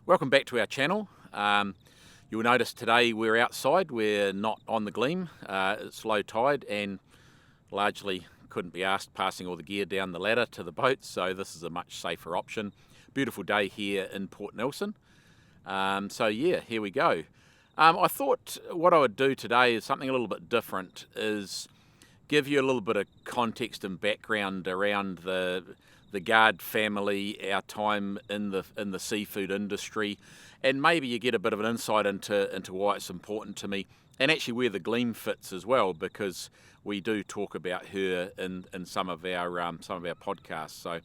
Welcome back to our channel. You'll notice today we're outside, we're not on the Gleam. It's low tide and largely couldn't be asked passing all the gear down the ladder to the boat, so this is a much safer option. Beautiful day here in Port Nelson. So yeah, here we go. I thought what I would do today is something a little bit different, is give you a little bit of context and background around the Gard family, our time in the seafood industry, and maybe you get a bit of an insight into why it's important to me, and actually where the Gleam fits as well, because we do talk about her in some of our podcasts. So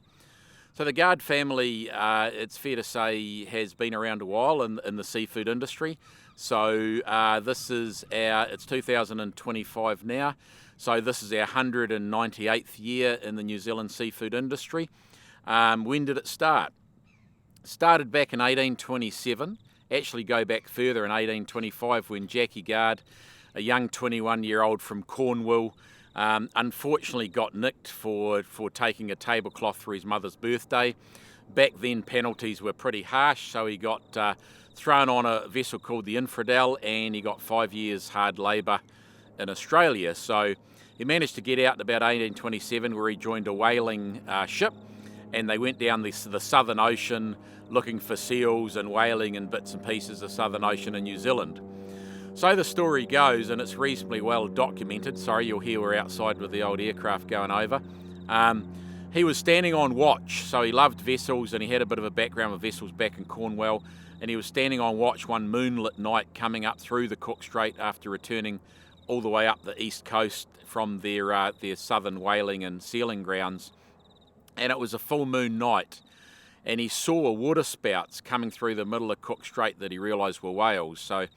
the Gard family, it's fair to say, has been around a while in the seafood industry. So it's 2025 now. So this is our 198th year in the New Zealand seafood industry. When did it start? Started back in 1827. Actually go back further in 1825 when Jackie Gard, a young 21-year-old from Cornwall, unfortunately got nicked for taking a tablecloth for his mother's birthday. Back then penalties were pretty harsh, so he got thrown on a vessel called the Infidel, and he got 5 years hard labour in Australia. So he managed to get out in about 1827, where he joined a whaling ship, and they went down the Southern Ocean looking for seals and whaling and bits and pieces of Southern Ocean in New Zealand. So the story goes, and it's reasonably well documented. Sorry, you'll hear we're outside with the old aircraft going over. He was standing on watch, so he loved vessels, and he had a bit of a background with vessels back in Cornwall, and he was standing on watch one moonlit night coming up through the Cook Strait after returning all the way up the east coast from their southern whaling and sealing grounds. And it was a full moon night, and he saw water spouts coming through the middle of Cook Strait that he realised were whales. So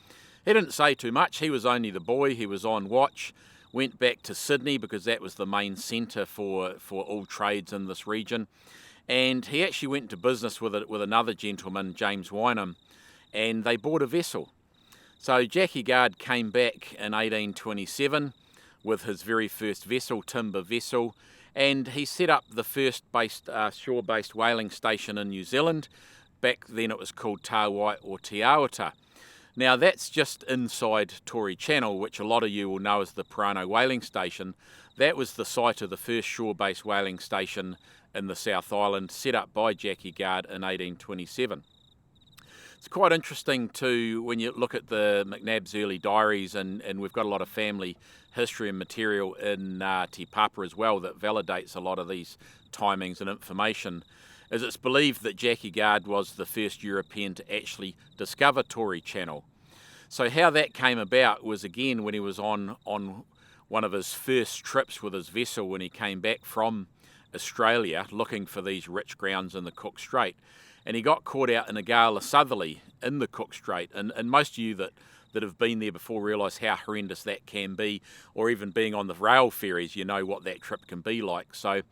he didn't say too much. He was only the boy. He was on watch. Went back to Sydney because that was the main centre for all trades in this region. And he actually went to business with another gentleman, James Wynham, and they bought a vessel. So Jackie Gard came back in 1827 with his very first vessel, timber vessel, and he set up the first shore-based whaling station in New Zealand. Back then it was called Tāwai or Te Aota. Now that's just inside Tory Channel, which a lot of you will know as the Pirano Whaling Station. That was the site of the first shore-based whaling station in the South Island, set up by Jackie Gard in 1827. It's quite interesting too when you look at the McNab's early diaries, and we've got a lot of family history and material in Te Papa as well that validates a lot of these timings and information. As it's believed that Jackie Gard was the first European to actually discover Tory Channel. So how that came about was, again, when he was on one of his first trips with his vessel when he came back from Australia looking for these rich grounds in the Cook Strait, and he got caught out in a gale of southerly in the Cook Strait, and most of you that have been there before realise how horrendous that can be, or even being on the rail ferries, you know what that trip can be like. So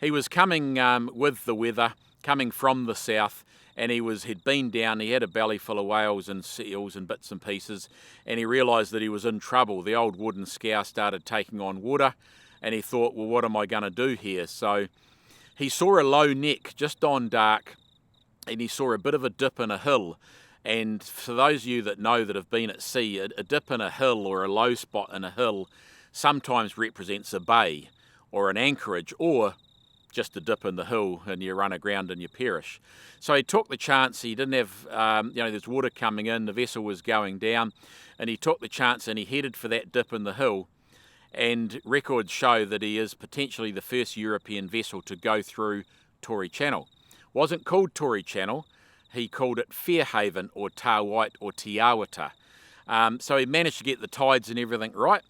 he was coming with the weather, coming from the south, and he'd been down, he had a belly full of whales and seals and bits and pieces, and he realised that he was in trouble. The old wooden scow started taking on water, and he thought, well, what am I going to do here? So he saw a low neck just on dark, and he saw a bit of a dip in a hill. And for those of you that know, that have been at sea, a dip in a hill or a low spot in a hill sometimes represents a bay or an anchorage, or just a dip in the hill and you run aground and you perish. So he took the chance. He didn't have, there's water coming in, the vessel was going down, and he took the chance and he headed for that dip in the hill. And records show that he is potentially the first European vessel to go through Tory Channel. Wasn't called Tory Channel, he called it Fairhaven or Tāwai or Te Aota. So he managed to get the tides and everything right,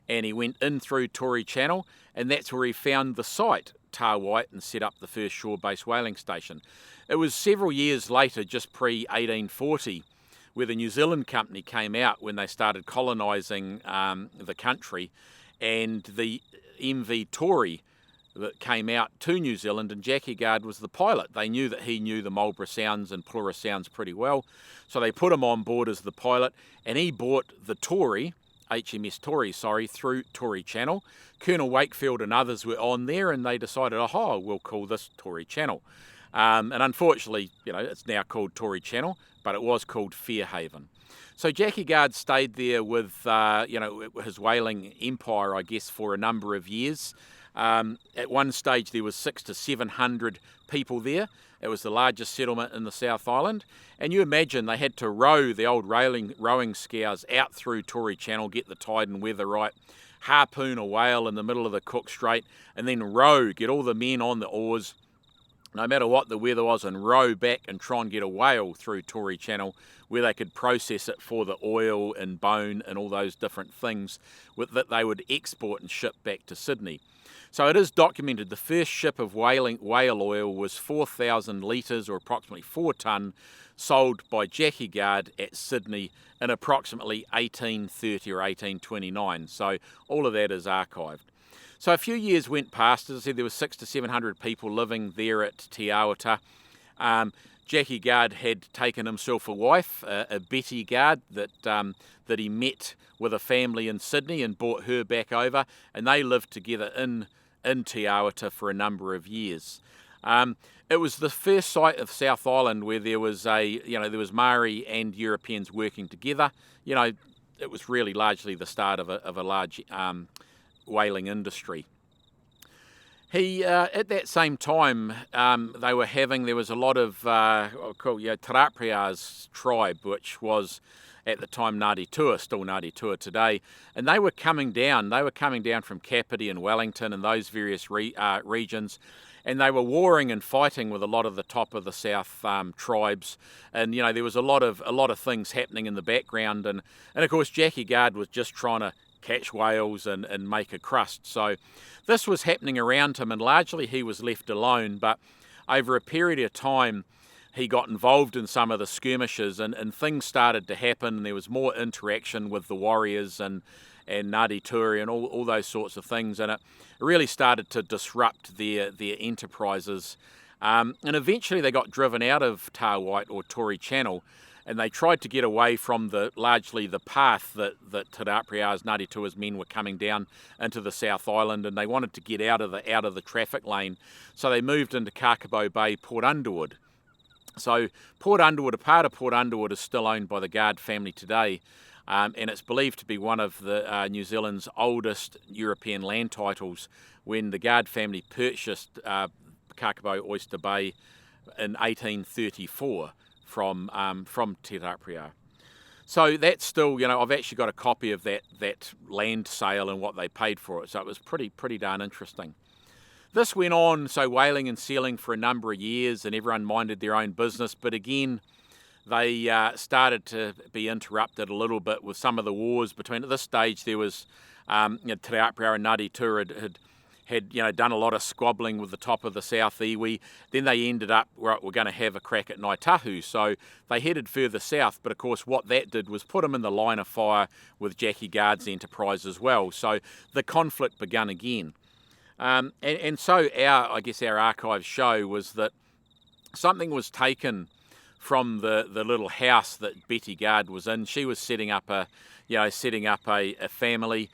and he went in through Tory Channel, and that's where he found the site, Tāwai, and set up the first shore-based whaling station. It was several years later, just pre-1840, where the New Zealand Company came out when they started colonising the country, and the MV Tory that came out to New Zealand, and Jackie Gard was the pilot. They knew that he knew the Marlborough Sounds and Plura Sounds pretty well, so they put him on board as the pilot, and he brought the Tory, HMS Tory, through Tory Channel. Colonel Wakefield and others were on there, and they decided, we'll call this Tory Channel. And unfortunately, it's now called Tory Channel, but it was called Fairhaven. So Jackie Gard stayed there with, his whaling empire, I guess, for a number of years. At one stage, there was 600 to 700 people there. It was the largest settlement in the South Island. And you imagine they had to row the old rowing scows out through Tory Channel, get the tide and weather right, harpoon a whale in the middle of the Cook Strait, and then row, get all the men on the oars, no matter what the weather was, and row back and try and get a whale through Tory Channel where they could process it for the oil and bone and all those different things that they would export and ship back to Sydney. So it is documented the first ship of whale oil was 4,000 litres, or approximately 4 tonne, sold by Jackie Gard at Sydney in approximately 1830 or 1829. So all of that is archived. So a few years went past. As I said, there were 600 to 700 people living there at Te Awata. Jackie Gard had taken himself a wife, a Betty Gard, that he met with a family in Sydney and brought her back over, and they lived together in Te Awata for a number of years. It was the first site of South Island where there was there was Maori and Europeans working together. It was really largely the start of a large whaling industry. He at that same time there was a lot of Tarapria's tribe, which was at the time Ngāti Tua, still Ngāti Tua today, and they were coming down. They were coming down from Kapiti and Wellington and those various regions, and they were warring and fighting with a lot of the top of the South tribes, and there was a lot of things happening in the background, and of course Jackie Gard was just trying to catch whales and make a crust. So this was happening around him, and largely he was left alone, but over a period of time he got involved in some of the skirmishes, and things started to happen, and there was more interaction with the warriors and Ngāti Tory and all those sorts of things, and it really started to disrupt their enterprises. And eventually they got driven out of Tā White or Tory Channel, and they tried to get away from largely the path that Te Rāpria's Ngāti Tua's men were coming down into the South Island, and they wanted to get out of the traffic lane. So they moved into Kakabo Bay, Port Underwood. So Port Underwood, a part of Port Underwood, is still owned by the Gard family today, and it's believed to be one of the New Zealand's oldest European land titles when the Gard family purchased Kakabo Oyster Bay in 1834 from Te Rāpria. So that's still, I've actually got a copy of that land sale and what they paid for it, so it was pretty darn interesting. This went on, so whaling and sealing, for a number of years, and everyone minded their own business, but again they started to be interrupted a little bit with some of the wars between. At this stage there was Te Rāpria and Ngāti Tua had done a lot of squabbling with the top of the South Iwi. Then they ended up, we're going to have a crack at Ngaitahu, so they headed further south, but of course what that did was put them in the line of fire with Jackie Gard's enterprise as well, so the conflict began again. And so our archives show was that something was taken from the little house that Betty Gard was in. She was setting up a family.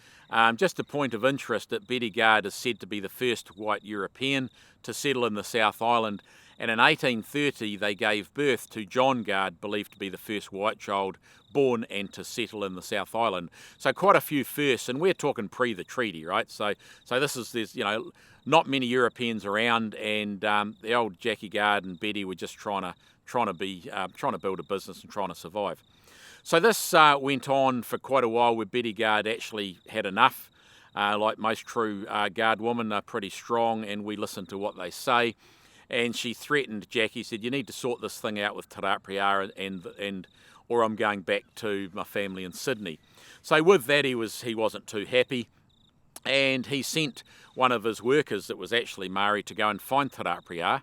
Just a point of interest that Betty Gard is said to be the first white European to settle in the South Island, and in 1830 they gave birth to John Gard, believed to be the first white child born and to settle in the South Island. So quite a few firsts, and we're talking pre the treaty, right? So there's not many Europeans around, and the old Jackie Gard and Betty were just trying to build a business and trying to survive. So this went on for quite a while, where Betty Gard actually had enough. Like most true Gard women, are pretty strong, and we listen to what they say. And she threatened Jackie, said, "You need to sort this thing out with Te Rāpria, and or I'm going back to my family in Sydney." So with that, he wasn't too happy, and he sent one of his workers that was actually Maori to go and find Te Rāpria,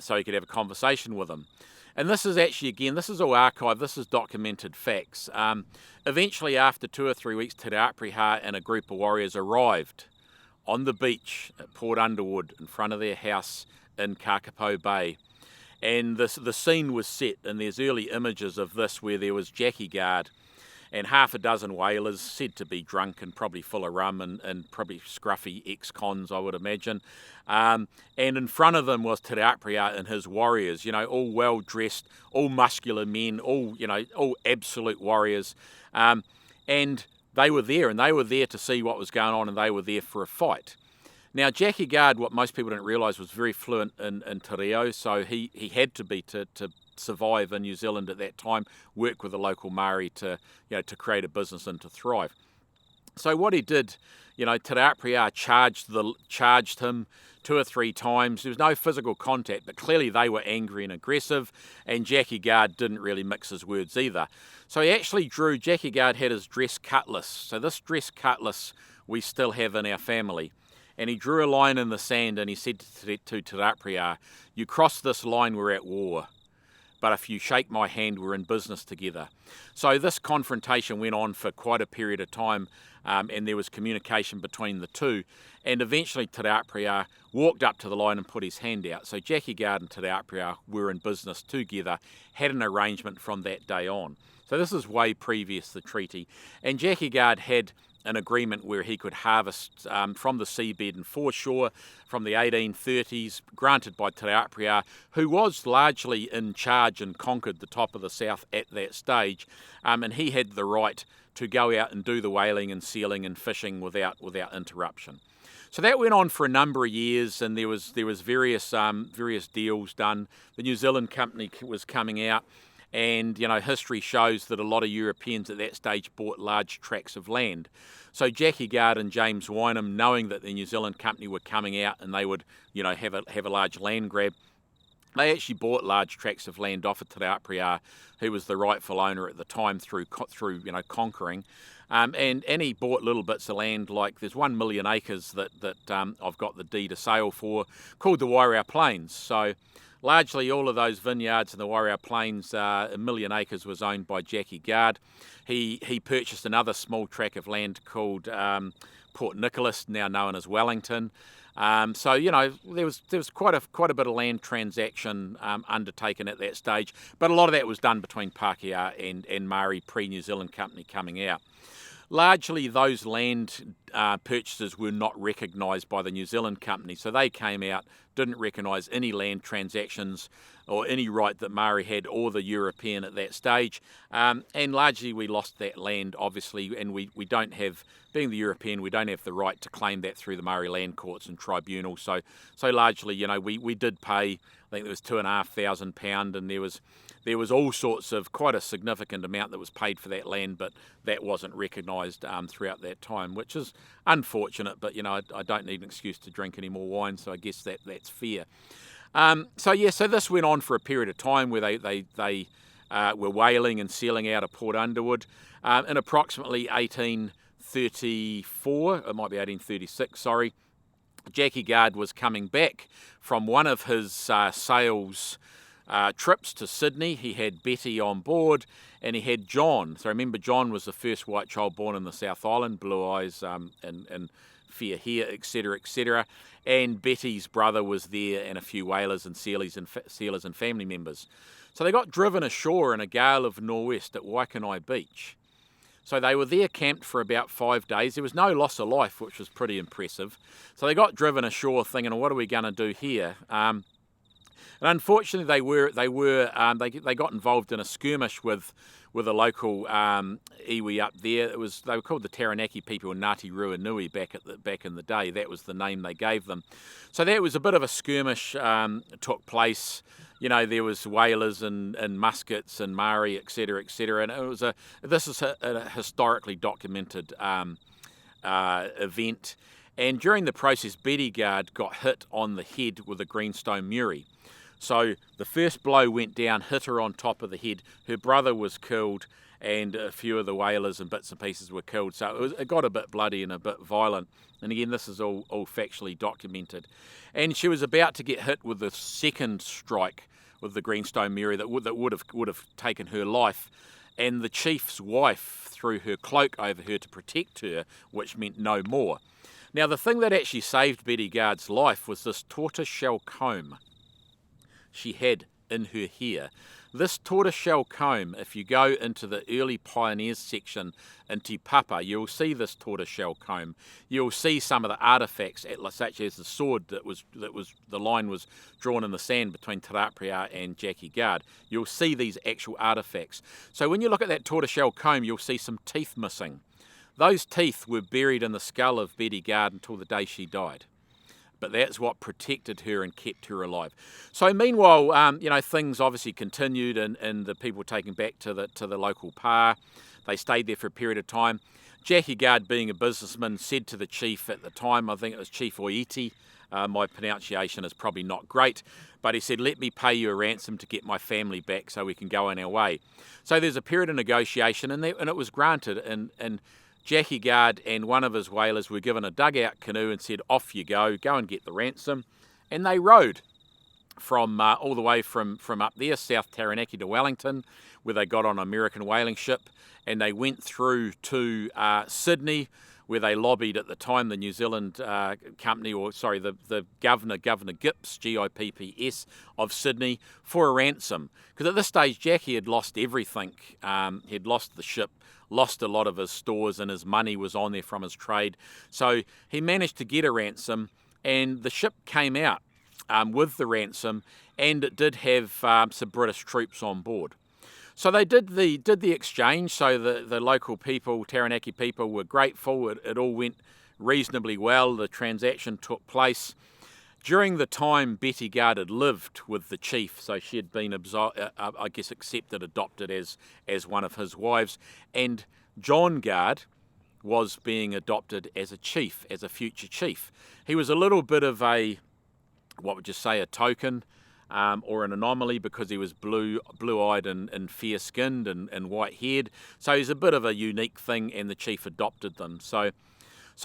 so he could have a conversation with him. And this is actually, again, this is all archived, this is documented facts. Eventually, after 2 or 3 weeks, Te Rāpria and a group of warriors arrived on the beach at Port Underwood in front of their house in Kakabo Bay. And the scene was set, and there's early images of this where there was Jackie Gard, and half a dozen whalers, said to be drunk and probably full of rum and probably scruffy ex-cons, I would imagine. And in front of them was Te Aprea and his warriors, all well-dressed, all muscular men, all absolute warriors. And they were there, to see what was going on, and they were there for a fight. Now, Jackie Guard, what most people didn't realise, was very fluent in te reo, so he had to be to survive in New Zealand at that time, work with the local Māori to create a business and to thrive. So what he did, Te Aprea charged him 2 or 3 times. There was no physical contact, but clearly they were angry and aggressive, and Jackie Guard didn't really mix his words either. So he actually Jackie Guard had his dress cutlass. So this dress cutlass we still have in our family. And he drew a line in the sand and he said to Te Aprea, "You cross this line, we're at war. But if you shake my hand, we're in business together." So this confrontation went on for quite a period of time, and there was communication between the two. And eventually Te Aprea walked up to the line and put his hand out. So Jackie Guard and Te Aprea were in business together, had an arrangement from that day on. So this is way previous to the treaty. And Jackie Guard had an agreement where he could harvest from the seabed and foreshore from the 1830s, granted by Te Aprea, who was largely in charge and conquered the top of the south at that stage, and he had the right to go out and do the whaling and sealing and fishing without interruption. So that went on for a number of years, and there was various deals done. The New Zealand company was coming out. And, history shows that a lot of Europeans at that stage bought large tracts of land. So Jackie Guard and James Wynham, knowing that the New Zealand company were coming out and they would, have a large land grab, they actually bought large tracts of land off of Te Aprea, who was the rightful owner at the time through conquering. And he bought little bits of land, like there's 1 million acres that I've got the deed of sale for, called the Wairau Plains. So largely all of those vineyards in the Wairau Plains, 1 million acres, was owned by Jackie Guard. He purchased another small tract of land called Port Nicholas, now known as Wellington. So there was quite a bit of land transaction undertaken at that stage, but a lot of that was done between Pākehā and Māori pre-New Zealand company coming out. Largely those land purchases were not recognised by the New Zealand company, so they came out, didn't recognise any land transactions or any right that Māori had or the European at that stage, and largely we lost that land, obviously, and we don't have, being the European, we don't have the right to claim that through the Māori land courts and tribunals. So largely, we did pay, I think there was £2,500, and there was all sorts of, quite a significant amount that was paid for that land, but that wasn't recognised throughout that time, which is unfortunate, but I don't need an excuse to drink any more wine, so I guess that's fair. So this went on for a period of time where they were whaling and sealing out of Port Underwood. In approximately 1834, it might be 1836, sorry, Jackie Guard was coming back from one of his sales trips to Sydney. He had Betty on board, and he had John. So remember, John was the first white child born in the South Island, blue eyes and fair hair, etc., etc. And Betty's brother was there, and a few whalers and sealers and family members. So they got driven ashore in a gale of nor'west at Waikanae Beach. So they were there camped for about 5 days. There was no loss of life, which was pretty impressive. So they got driven ashore thinking, what are we going to do here? And unfortunately, they got involved in a skirmish with a local iwi up there. They were called the Taranaki people in Ngāti Ruanui back in the day. That was the name they gave them. So that was a bit of a skirmish took place. There was whalers and muskets and Māori, etc., etc. And this is a historically documented event. And during the process, Betty Guard got hit on the head with a greenstone muri. So the first blow went down, hit her on top of the head. Her brother was killed, and a few of the whalers and bits and pieces were killed. So it got a bit bloody and a bit violent. And again, this is all factually documented. And she was about to get hit with the second strike with the greenstone muri that would have taken her life. And the chief's wife threw her cloak over her to protect her, which meant no more. Now, the thing that actually saved Betty Guard's life was this tortoiseshell comb she had in her hair. This tortoiseshell comb, if you go into the early pioneers section in Te Papa, you'll see this tortoiseshell comb. You'll see some of the artefacts, such as the sword that was the line was drawn in the sand between Te Raprea and Jackie Gard. You'll see these actual artefacts. So when you look at that tortoiseshell comb, you'll see some teeth missing. Those teeth were buried in the skull of Betty Gard until the day she died. But that's what protected her and kept her alive. So meanwhile, things obviously continued, and the people taken back to the local pa. They stayed there for a period of time. Jackie Gard, being a businessman, said to the chief at the time, I think it was Chief Oiti, my pronunciation is probably not great, but he said, let me pay you a ransom to get my family back so we can go on our way. So there's a period of negotiation, and it was granted, and Jackie Gard and one of his whalers were given a dugout canoe and said, off you go and get the ransom. And they rowed from all the way from up there, South Taranaki to Wellington, where they got on an American whaling ship, and they went through to Sydney, where they lobbied at the time the New Zealand company, the Governor Gipps, Gipps, of Sydney, for a ransom. Because at this stage, Jackie had lost everything. He'd lost the ship, lost a lot of his stores, and his money was on there from his trade. So he managed to get a ransom, and the ship came out with the ransom, and it did have some British troops on board. So they did the exchange. So the local people, Taranaki people, were grateful. It all went reasonably well. The transaction took place. During the time Betty Gard had lived with the chief, so she had been, adopted as one of his wives, and John Gard was being adopted as a chief, as a future chief. He was a little bit of a token, or an anomaly, because he was blue-eyed and fair-skinned and white-haired. So he's a bit of a unique thing, and the chief adopted them. So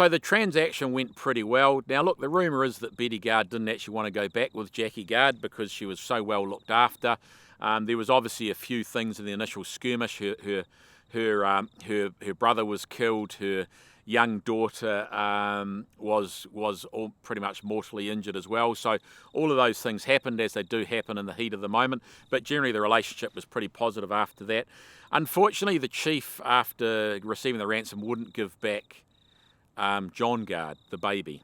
the transaction went pretty well. Now, look, the rumour is that Betty Gard didn't actually want to go back with Jackie Gard because she was so well looked after. There was obviously a few things in the initial skirmish. Her brother was killed. Her young daughter was all pretty much mortally injured as well. So all of those things happened, as they do happen in the heat of the moment. But generally, the relationship was pretty positive after that. Unfortunately, the chief, after receiving the ransom, wouldn't give back John Gard, the baby.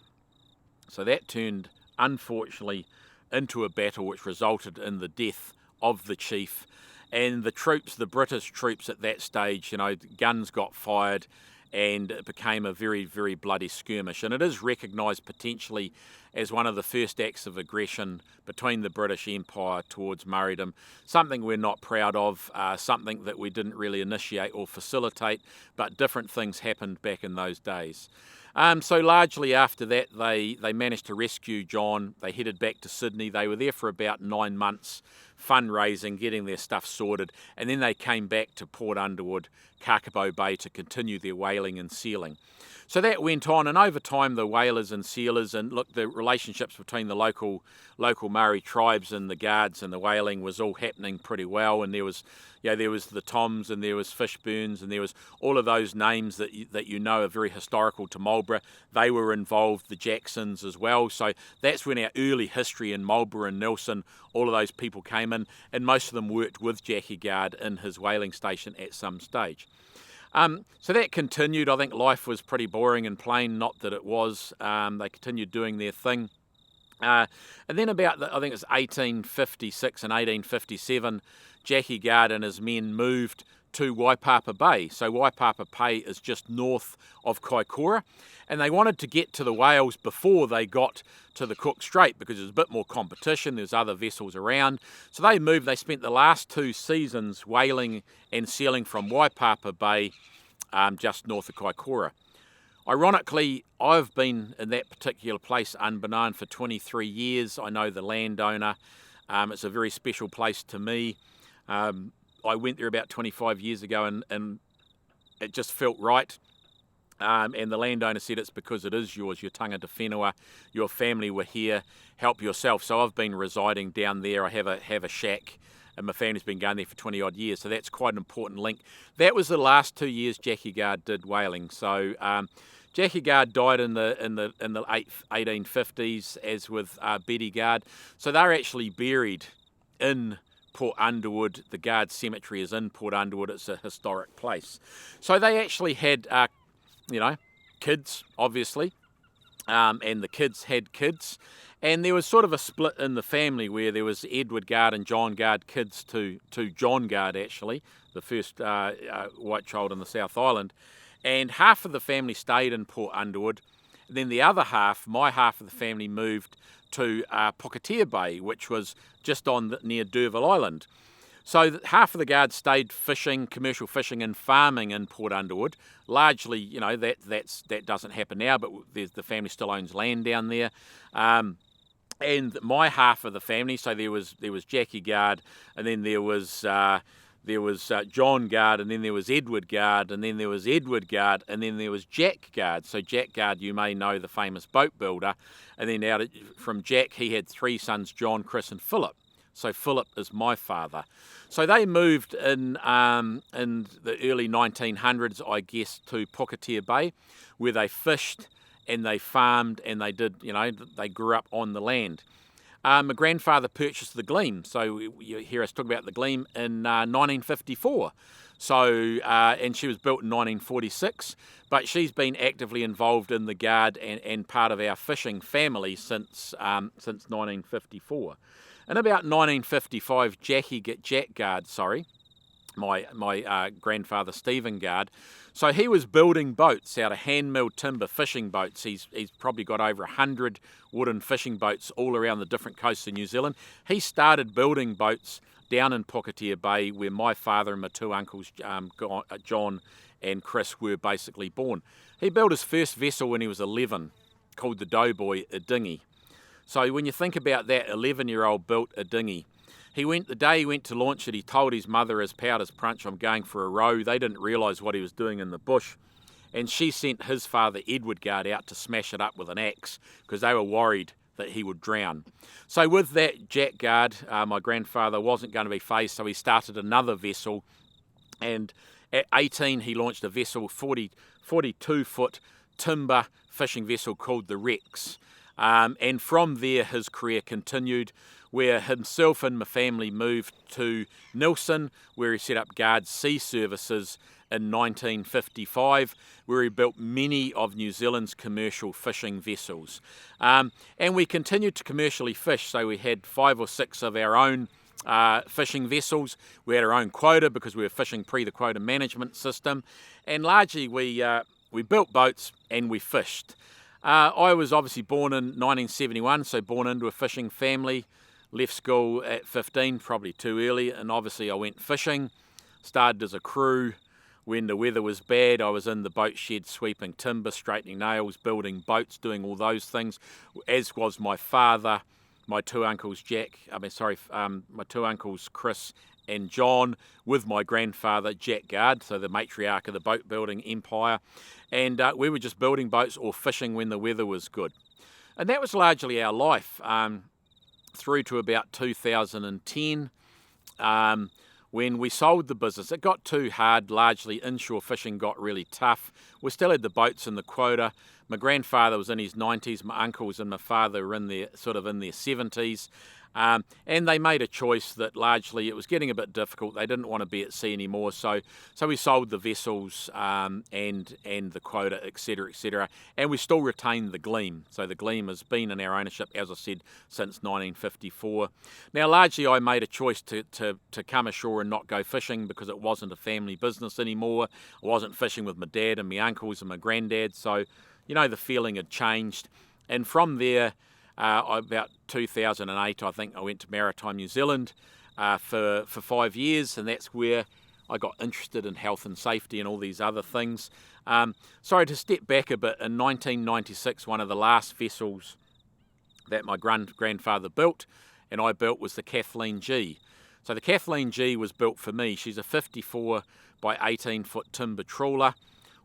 So that turned, unfortunately, into a battle which resulted in the death of the chief. And the troops, the British troops at that stage, guns got fired, and it became a very, very bloody skirmish. And it is recognised potentially as one of the first acts of aggression between the British Empire towards Māoridom, something we're not proud of, something that we didn't really initiate or facilitate, but different things happened back in those days. So largely after that, they managed to rescue John. They headed back to Sydney. They were there for about 9 months, fundraising, getting their stuff sorted, and then they came back to Port Underwood, Kakapo Bay, to continue their whaling and sealing. So that went on, and over time the whalers and sealers, and look, the relationships between the local Maori tribes and the guards and the whaling was all happening pretty well. And there was the Toms, and there was Fishburns, and there was all of those names that are very historical to Marlborough. They were involved, the Jacksons as well. So that's when our early history in Marlborough and Nelson, all of those people came in, and most of them worked with Jackie Gard in his whaling station at some stage. So that continued. I think life was pretty boring and plain, not that it was. They continued doing their thing. And then about, I think it was 1856 and 1857, Jackie Gard and his men moved to Waipapa Bay. So Waipapa Bay is just north of Kaikoura, and they wanted to get to the whales before they got to the Cook Strait because there's a bit more competition, there's other vessels around. So they moved, they spent the last 2 seasons whaling and sealing from Waipapa Bay just north of Kaikoura. Ironically, I've been in that particular place unbeknown for 23 years. I know the landowner. It's a very special place to me. I went there about 25 years ago and it just felt right. And the landowner said it's because it is yours, your tangata whenua, your family were here, help yourself. So I've been residing down there. I have a shack, and my family's been going there for 20 odd years. So that's quite an important link. That was the last 2 years Jackie Gard did whaling. So Jackie Gard died in the 1850s, as with Betty Gard. So they're actually buried in Port Underwood. The Guard Cemetery is in Port Underwood. It's a historic place. So they actually had, kids, obviously, and the kids had kids. And there was sort of a split in the family where there was Edward Guard and John Guard kids to John Guard, actually, the first white child in the South Island. And half of the family stayed in Port Underwood. Then the other half, my half of the family, moved to Pukatea Bay, which was just near D'Urville Island. So half of the Guards stayed fishing, commercial fishing and farming in Port Underwood. Largely, that doesn't happen now, but the family still owns land down there. And my half of the family, so there was Jackie Guard, and then there was John Guard, and then there was Edward Guard, and then there was Edward Guard, and then there was Jack Guard. So Jack Guard, you may know, the famous boat builder. And then from Jack, he had 3 sons, John, Chris and Philip. So Philip is my father. So they moved in the early 1900s, I guess, to Pukatea Bay, where they fished and they farmed and they did, they grew up on the land. My grandfather purchased the Gleam. So you hear us talk about the Gleam in 1954. So, and she was built in 1946, but she's been actively involved in the Guard and part of our fishing family since 1954. In about 1955, Jack Guard, my grandfather Stephen Guard, so he was building boats out of hand-milled timber, fishing boats. He's probably got over 100 wooden fishing boats all around the different coasts of New Zealand. He started building boats down in Pukatea Bay, where my father and my 2 uncles, John and Chris, were basically born. He built his first vessel when he was 11, called the Doughboy, a dinghy. So when you think about that, 11-year-old built a dinghy. The day he went to launch it, he told his mother, as proud as Punch, I'm going for a row. They didn't realise what he was doing in the bush. And she sent his father, Edward Guard, out to smash it up with an axe because they were worried that he would drown. So with that, Jack Guard, my grandfather, wasn't going to be phased, so he started another vessel. And at 18, he launched a vessel, 42-foot timber fishing vessel called the Rex. And from there, his career continued, where himself and my family moved to Nelson, where he set up Guard Sea Services in 1955, where he built many of New Zealand's commercial fishing vessels. And we continued to commercially fish, so we had 5 or 6 of our own fishing vessels. We had our own quota because we were fishing pre the quota management system, and largely we built boats and we fished. I was obviously born in 1971, so born into a fishing family. Left school at 15, probably too early, and obviously I went fishing. Started as a crew. When the weather was bad, I was in the boat shed sweeping timber, straightening nails, building boats, doing all those things, as was my father, my 2 uncles my 2 uncles Chris and John, with my grandfather Jack Guard, so the matriarch of the boat building empire. And we were just building boats or fishing when the weather was good. And that was largely our life through to about 2010, when we sold the business. It got too hard. Largely inshore fishing got really tough. We still had the boats and the quota. My grandfather was in his 90s, my uncles and my father were in their 70s. And they made a choice that largely it was getting a bit difficult. They didn't want to be at sea anymore, so we sold the vessels and the quota, etc., and we still retained the Gleam. So the Gleam has been in our ownership, as I said, since 1954. Now, largely I made a choice to come ashore and not go fishing because it wasn't a family business anymore. I wasn't fishing with my dad and my uncles and my granddad, so the feeling had changed. And from there, about 2008, I think I went to Maritime New Zealand for 5 years, and that's where I got interested in health and safety and all these other things. Sorry, to step back a bit, in 1996, one of the last vessels that my grandfather built and I built was the Kathleen G. So the Kathleen G was built for me. She's a 54 by 18-foot timber trawler.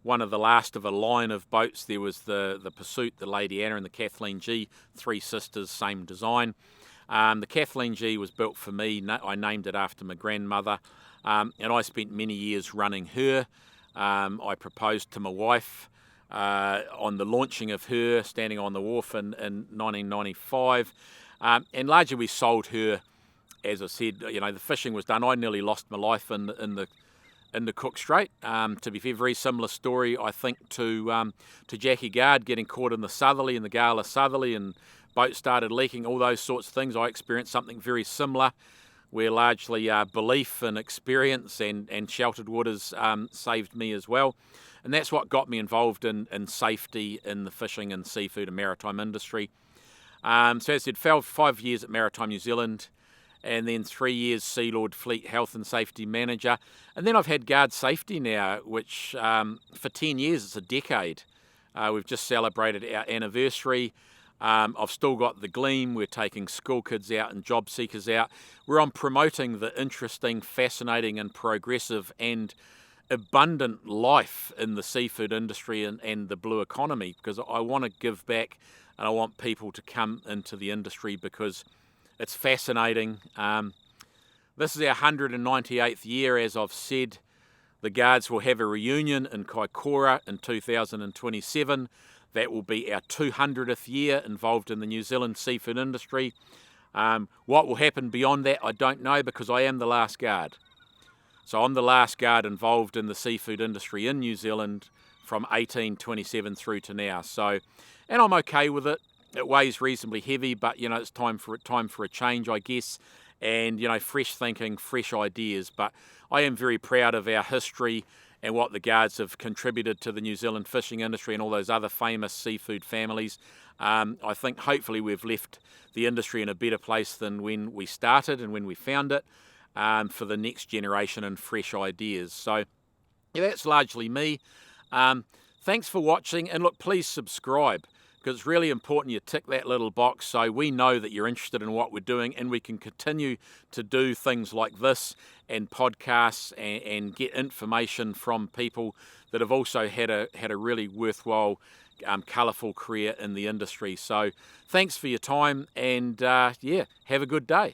One of the last of a line of boats. There was the Pursuit, the Lady Anna, and the Kathleen G, 3 sisters, same design. The Kathleen G was built for me. I named it after my grandmother, and I spent many years running her. I proposed to my wife on the launching of her, standing on the wharf in 1995, and largely we sold her as I said, the fishing was done. I nearly lost my life in the Cook Strait. To be fair, very similar story, I think, to Jackie Gard getting caught in the Southerly, in the gale of Southerly, and boat started leaking, all those sorts of things. I experienced something very similar, where largely belief and experience and sheltered waters saved me as well. And that's what got me involved in safety in the fishing and seafood and maritime industry. So as I said, 5 years at Maritime New Zealand, and then 3 years Sea Lord Fleet Health and Safety Manager. And then I've had Guard Safety now, which for 10 years, it's a decade. We've just celebrated our anniversary. I've still got the Gleam. We're taking school kids out and job seekers out. We're on promoting the interesting, fascinating and progressive and abundant life in the seafood industry and the blue economy, because I want to give back and I want people to come into the industry because it's fascinating. This is our 198th year, as I've said. The Guards will have a reunion in Kaikoura in 2027. That will be our 200th year involved in the New Zealand seafood industry. What will happen beyond that, I don't know, because I am the last Guard. So I'm the last Guard involved in the seafood industry in New Zealand from 1827 through to now. So, and I'm okay with it. It weighs reasonably heavy, but it's time for a change, I guess, and fresh thinking, fresh ideas. But I am very proud of our history and what the Guards have contributed to the New Zealand fishing industry and all those other famous seafood families. I think hopefully we've left the industry in a better place than when we started and when we found it, for the next generation and fresh ideas. So yeah, that's largely me. Thanks for watching, and look, please subscribe, because it's really important you tick that little box so we know that you're interested in what we're doing, and we can continue to do things like this and podcasts and get information from people that have also had a really worthwhile, colourful career in the industry. So thanks for your time, and have a good day.